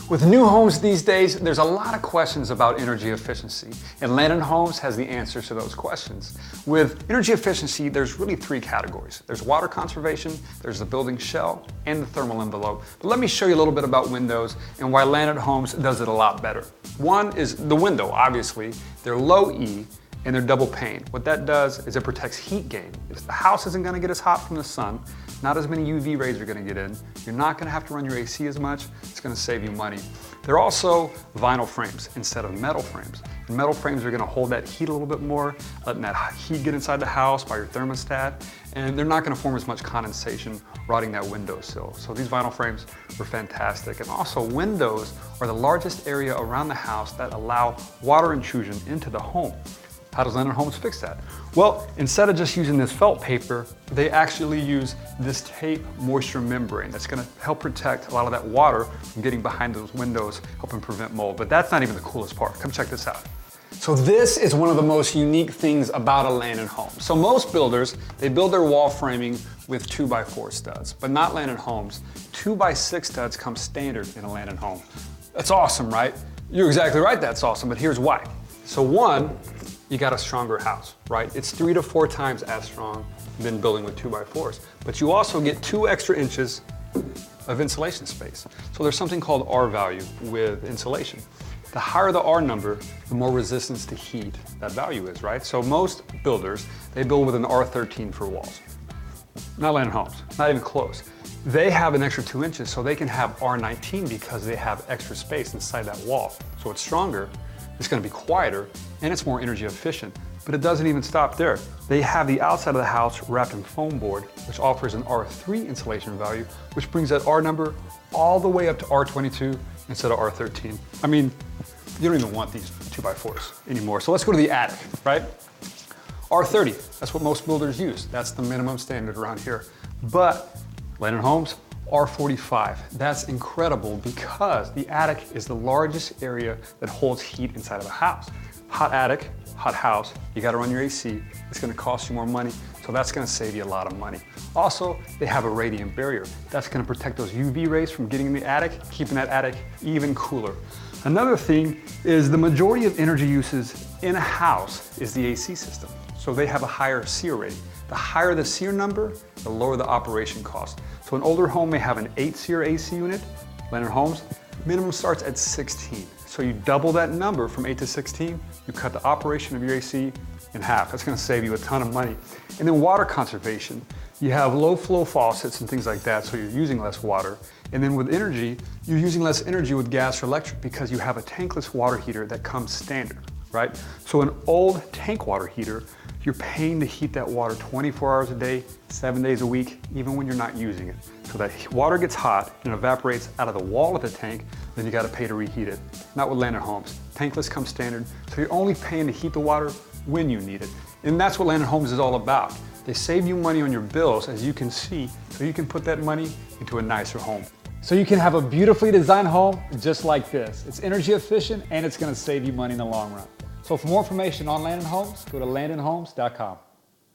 With new homes these days, there's a lot of questions about energy efficiency, and Landon Homes has the answers to those questions. With energy efficiency, there's really three categories. There's water conservation, there's the building shell, and the thermal envelope. But let me show you a little bit about windows and why Landon Homes does it a lot better. One is the window, obviously. They're low E, and they're double pane. What that does is it protects heat gain. If the house isn't gonna get as hot from the sun, not as many UV rays are gonna get in, you're not gonna have to run your AC as much, it's gonna save you money. They're also vinyl frames instead of metal frames. And metal frames are gonna hold that heat a little bit more, letting that heat get inside the house by your thermostat, and they're not gonna form as much condensation rotting that windowsill. So these vinyl frames are fantastic. And also windows are the largest area around the house that allow water intrusion into the home. How does Landon Homes fix that? Well, instead of just using this felt paper, they actually use this tape moisture membrane that's gonna help protect a lot of that water from getting behind those windows, helping prevent mold. But that's not even the coolest part. Come check this out. So this is one of the most unique things about a Landon home. So most builders, they build their wall framing with 2x4 studs, but not Landon Homes. 2x6 studs come standard in a Landon home. That's awesome, right? You're exactly right, that's awesome, but here's why. So one, you got a stronger house, right? It's 3 to 4 times as strong than building with 2x4s. But you also get 2 extra inches of insulation space. So there's something called R value with insulation. The higher the R number, the more resistance to heat that value is, right? So most builders, they build with an R13 for walls. Not Landon Homes, not even close. They have an extra 2 inches, so they can have R19 because they have extra space inside that wall. So it's stronger, it's gonna be quieter, and it's more energy efficient. But it doesn't even stop there. They have the outside of the house wrapped in foam board, which offers an R3 insulation value, which brings that R number all the way up to R22 instead of R13. I mean, you don't even want these 2x4s anymore. So let's go to the attic, right? R30, that's what most builders use. That's the minimum standard around here. But Landon Homes, R45. That's incredible because the attic is the largest area that holds heat inside of a house. Hot attic, hot house, you gotta run your AC. It's gonna cost you more money, so that's gonna save you a lot of money. Also, they have a radiant barrier. That's gonna protect those UV rays from getting in the attic, keeping that attic even cooler. Another thing is the majority of energy uses in a house is the AC system. So they have a higher SEER rating. The higher the SEER number, the lower the operation cost. So an older home may have an 8 SEER AC unit. Landon Homes, minimum starts at 16. So you double that number from 8 to 16, you cut the operation of your AC in half. That's gonna save you a ton of money. And then water conservation. You have low flow faucets and things like that, so you're using less water. And then with energy, you're using less energy with gas or electric because you have a tankless water heater that comes standard, right? So an old tank water heater, you're paying to heat that water 24 hours a day, 7 days a week, even when you're not using it. So that water gets hot and evaporates out of the wall of the tank, then you gotta pay to reheat it. Not with Landon Homes. Tankless comes standard, so you're only paying to heat the water when you need it. And that's what Landon Homes is all about. They save you money on your bills, as you can see, so you can put that money into a nicer home. So you can have a beautifully designed home just like this. It's energy efficient and it's gonna save you money in the long run. So for more information on Landon Homes, go to landonhomes.com.